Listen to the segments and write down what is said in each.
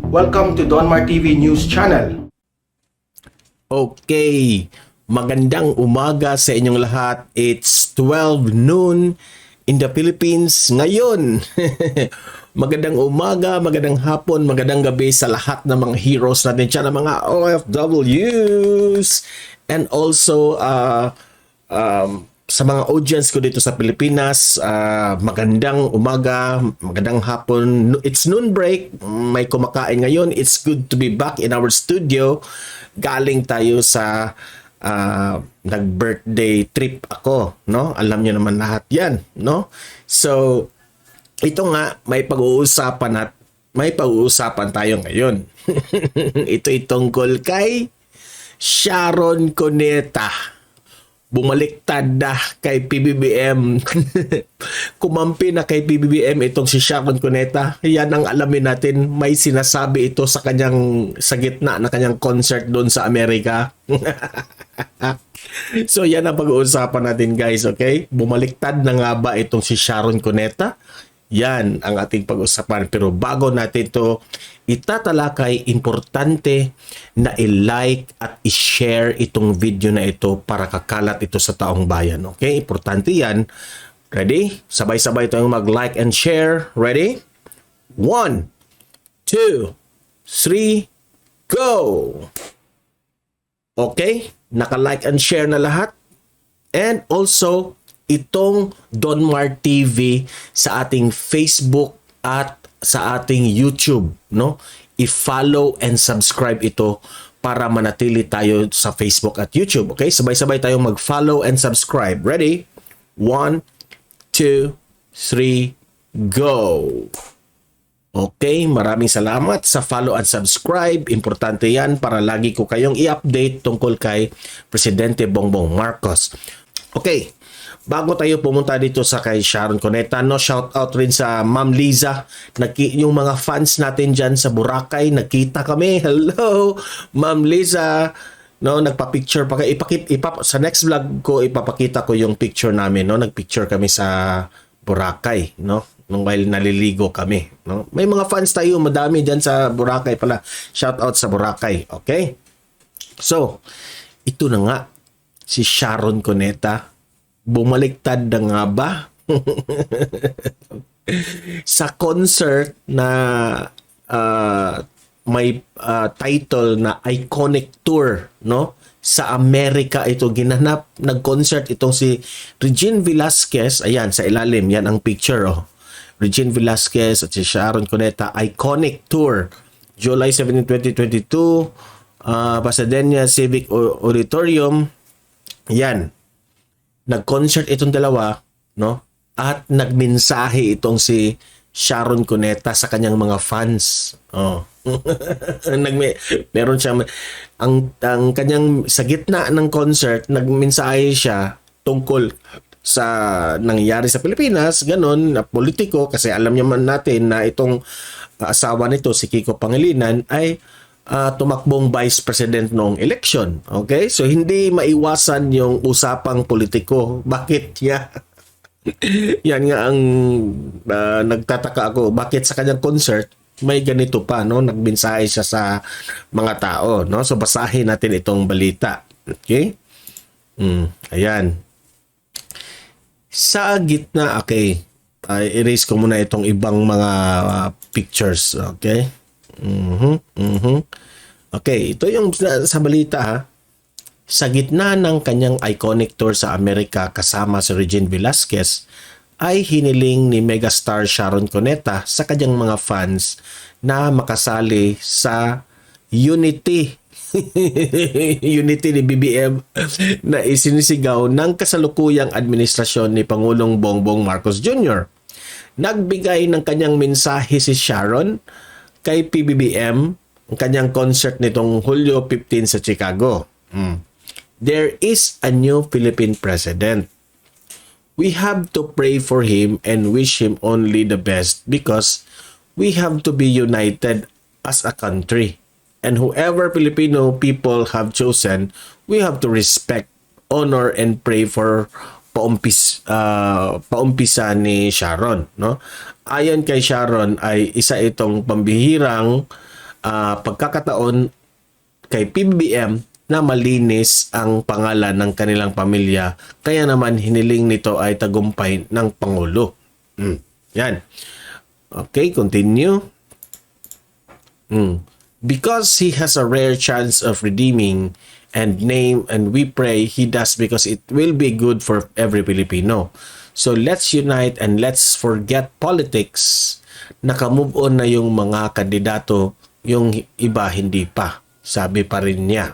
Welcome to Donmar TV News Channel. Okay, magandang umaga sa inyong lahat. It's 12 noon in the Philippines ngayon. Magandang umaga, magandang hapon, magandang gabi sa lahat ng mga heroes natin dyan, ng mga OFWs. And also, sa mga audience ko dito sa Pilipinas, magandang umaga, magandang hapon. It's noon break, may kumakain ngayon. It's good to be back in our studio. Galing tayo sa nag-birthday trip ako, no? Alam niyo naman lahat 'yan, no? So, ito nga may pag-uusapan tayo ngayon. Ito'y tungkol kay Sharon Cuneta. Bumaliktad na kay PBBM. Kumampi na kay PBBM itong si Sharon Cuneta. Yan ang alamin natin. May sinasabi ito sa gitna na kanyang concert doon sa Amerika. So yan ang pag-uusapan natin, guys, okay? Bumaliktad na nga ba itong si Sharon Cuneta? Yan ang ating pag-usapan. Pero bago natin ito itatalakay, importante na i-like at i-share itong video na ito para kakalat ito sa taong bayan. Okay? Importante yan. Ready? Sabay-sabay tayong mag-like and share. Ready? 1, 2, 3, go! Okay? Naka-like and share na lahat. And also, itong Donmar TV sa ating Facebook at sa ating YouTube, no? I-follow and subscribe ito para manatili tayo sa Facebook at YouTube. Okay? Sabay-sabay tayong mag-follow and subscribe. Ready? 1, 2, 3, go! Okay, maraming salamat sa follow and subscribe. Importante yan para lagi ko kayong i-update tungkol kay Presidente Bongbong Marcos. Okay, bago tayo pumunta dito sa kay Sharon Cuneta, no, shout out rin sa Ma'am Liza. Yung mga fans natin dyan sa Boracay, nakita kami. Hello, Ma'am Liza. No, nagpa-picture pa kayo. Sa next vlog ko, ipapakita ko yung picture namin. No? Nagpicture kami sa Boracay. No? Nung while naliligo kami. No? May mga fans tayo, madami dyan sa Boracay pala. Shout out sa Boracay. Okay? So, ito na nga. Si Sharon Cuneta. Bumaliktad na nga ba? Sa concert na may title na Iconic Tour, no? Sa Amerika ito ginanap, nag-concert itong si Regine Velasquez. Ayan, sa ilalim, yan ang picture, oh. Regine Velasquez at si Sharon Cuneta, Iconic Tour. July 17, 2022, Pasadena Civic Auditorium. Yan. Nag-concert itong dalawa, no? At nagmensahe itong si Sharon Cuneta sa kanyang mga fans. Oh. Meron siya ang kanyang sa gitna ng concert, nagmensahe siya tungkol sa nangyayari sa Pilipinas, ganun, na politiko, kasi alam niyo man natin na itong asawa nito si Kiko Pangilinan ay tumakbong vice president noong election. Okay? So, hindi maiwasan yung usapang politiko. Bakit niya? Yan nga ang nagtataka ako. Bakit sa kanyang concert, may ganito pa, no? Nagmensahe siya sa mga tao, no? So, basahin natin itong balita. Okay? Ayan. Sa gitna, okay. Erase ko muna itong ibang mga pictures. Okay? Okay, ito yung sa balita, ha. Sa gitna ng kanyang iconic tour sa Amerika kasama si Regine Velasquez, ay hiniling ni megastar Sharon Cuneta sa kanyang mga fans na makasali sa Unity Unity ni BBM na isinisigaw ng kasalukuyang administrasyon ni Pangulong Bongbong Marcos Jr. Nagbigay ng kanyang mensahe si Sharon kay PBBM ang kanyang concert nitong Hulyo 15 sa Chicago. There is a new Philippine president. We have to pray for him and wish him only the best because we have to be united as a country. And whoever Filipino people have chosen, we have to respect, honor, and pray for paumpisa ni Sharon, no? Ayon kay Sharon ay isa itong pambihirang pagkakataon kay PBBM na malinis ang pangalan ng kanilang pamilya. Kaya naman hiniling nito ay tagumpay ng Pangulo. Yan. Okay, continue. Because he has a rare chance of redeeming and name, and we pray he does because it will be good for every Filipino. So let's unite and let's forget politics. Naka-move on na yung mga kandidato, yung iba hindi pa. Sabi pa rin niya.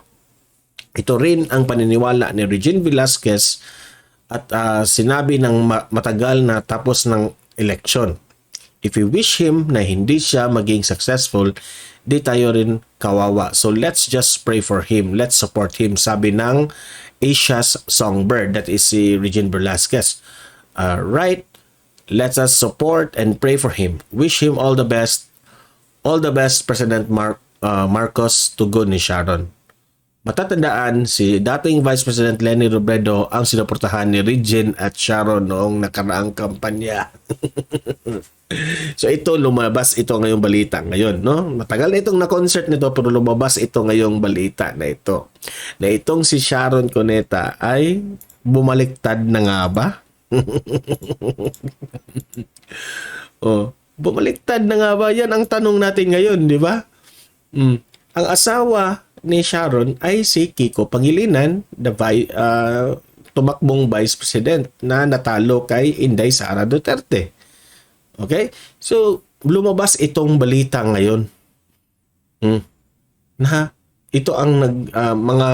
Ito rin ang paniniwala ni Regine Velasquez at sinabi ng matagal na tapos ng eleksyon. If we wish him na hindi siya maging successful, di tayo rin kawawa. So let's just pray for him. Let's support him. Sabi ng Asia's Songbird. That is si Regine Velasquez. Right? Let us support and pray for him. Wish him all the best. All the best, President Marcos, tugon ni Sharon. Matatandaan, si dating Vice President Leni Robredo ang sinuportahan ni Regine at Sharon noong nakaraang kampanya. So ito, lumabas ito ngayong balita ngayon, no? Matagal na itong na-concert nito pero lumabas ito ngayong balita na ito. Na itong si Sharon Cuneta ay bumaliktad na nga ba? Bumaliktad na nga ba? Yan ang tanong natin ngayon, di ba? Ang asawa ni Sharon ay si Kiko Pangilinan, tumakbong Vice President na natalo kay Inday Sara Duterte. Okay? So, lumabas itong balita ngayon. Na ito ang mga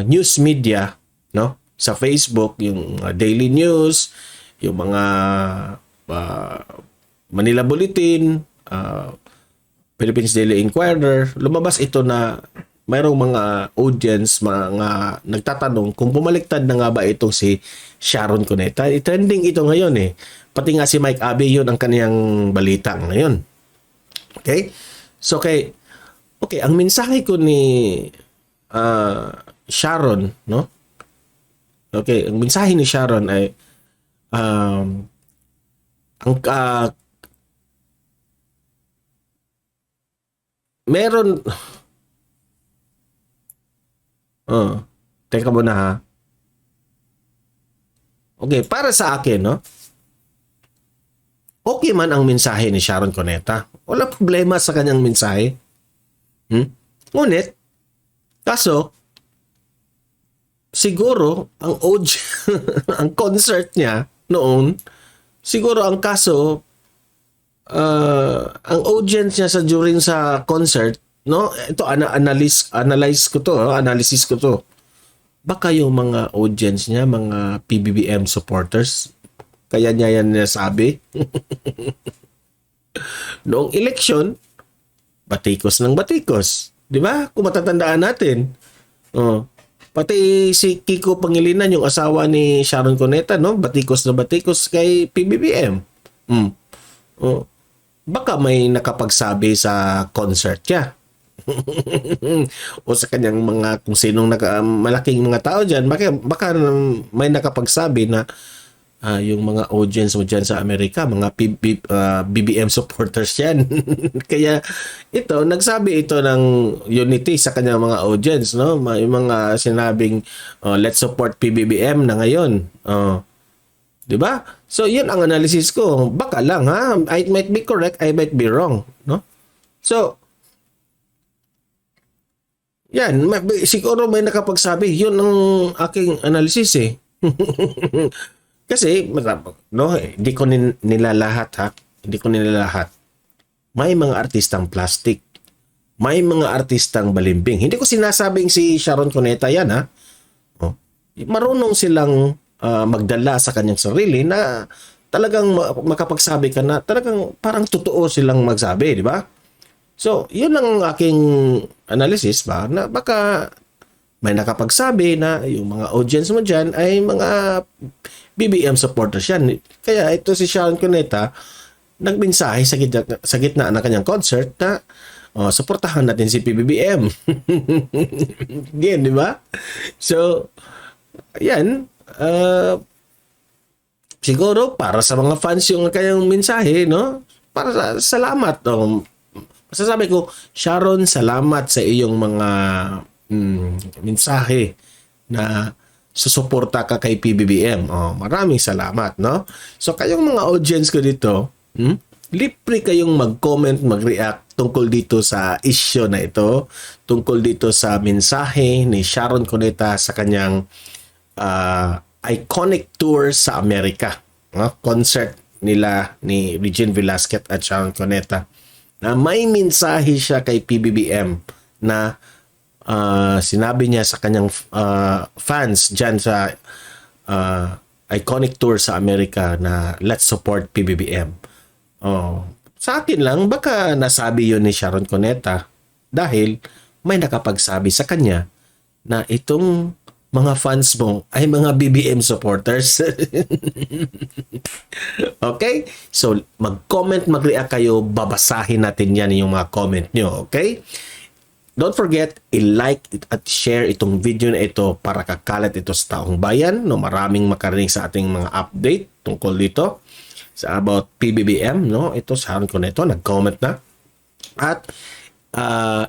news media, no? Sa Facebook, yung Daily News, yung mga Manila Bulletin, Philippines Daily Inquirer, lumabas ito na mayroong mga audience, mga nagtatanong kung bumaliktad na nga ba itong si Sharon Cuneta. Trending ito ngayon eh. Pati nga si Mike Abe, yun ang kaniyang balita ngayon. Okay? So, okay, ang mensahe ko ni Sharon, no? Okay, ang mensahe ni Sharon ay meron teka muna ha. Okay, para sa akin, no? Okay man ang mensahe ni Sharon Cuneta. Wala problema sa kanyang mensahe. Ngunit, kaso, siguro, ang ang concert niya noon, siguro ang kaso, ang audience niya during sa concert, no? Ito analysis ko to. Baka yung mga audience niya, mga PBBM supporters, kaya niya yan nasabi. Noong election, batikos ng batikos, 'di ba? Kung matatandaan natin. Pati si Kiko Pangilinan, yung asawa ni Sharon Cuneta, no? Batikos na batikos kay PBBM. Baka may nakapagsabi sa concert niya. O sa kanyang mga, kung sinong malaking mga tao dyan, baka may nakapagsabi na yung mga audience mo dyan sa Amerika, mga BBM supporters yan. Kaya ito, nagsabi ito ng unity sa kanyang mga audience, no? Yung mga sinabing, let's support PBBM na ngayon. Diba? So, yun ang analysis ko. Baka lang, ha? I might be correct, I might be wrong. No? So, yan. Siguro may nakapagsabi. Yun ang aking analysis, eh. Kasi, no, hindi ko nilalahat, ha? Hindi ko nilalahat. May mga artistang plastic. May mga artistang balimbing. Hindi ko sinasabing si Sharon Cuneta yan, ha? Marunong silang magdala sa kanyang sarili na talagang makapagsabi ka na talagang parang totoo silang magsabi, di ba? So, yun ang aking analysis ba, na baka may nakapagsabi na yung mga audience mo dyan ay mga BBM supporters yan. Kaya ito si Sharon Cuneta nagmensahe sa gitna ng kanyang concert na suportahan natin si PBBM. Yan, di ba? So, yan. Siguro para sa mga fans yung kanyang mensahe, no? Para salamat. Masasabi ko, Sharon, salamat sa iyong mga mensahe na susuporta ka kay PBBM. Oh, maraming salamat, no? So, kayong mga audience ko dito, libre kayong mag-comment, mag-react tungkol dito sa issue na ito, tungkol dito sa mensahe ni Sharon Cuneta sa kanyang iconic tour sa Amerika. Concert nila ni Regine Velasquez at Sharon Cuneta na may mensahe siya kay PBBM na sinabi niya sa kanyang fans dyan sa iconic tour sa Amerika na let's support PBBM. Sa akin lang, baka nasabi yun ni Sharon Cuneta dahil may nakapagsabi sa kanya na itong mga fans mo ay mga BBM supporters. Okay? So, mag-comment, mag-react kayo, babasahin natin yan yung mga comment nyo. Okay? Don't forget, i-like at share itong video na ito para kakalat ito sa taong bayan. No? Maraming makarinig sa ating mga update tungkol dito sa about PBBM. No? Ito, Sharon Cuneta, nag-comment na. At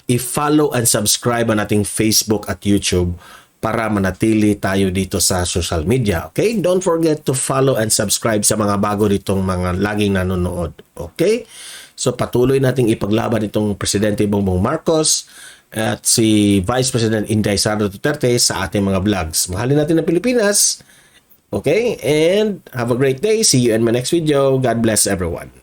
i-follow and subscribe ang ating Facebook at YouTube para manatili tayo dito sa social media. Okay? Don't forget to follow and subscribe sa mga bago ditong mga laging nanonood. Okay? So patuloy nating ipaglaban itong Presidente Bongbong Marcos at si Vice President Inday Sara Duterte sa ating mga vlogs. Mahalin natin ang Pilipinas. Okay? And have a great day. See you in my next video. God bless everyone.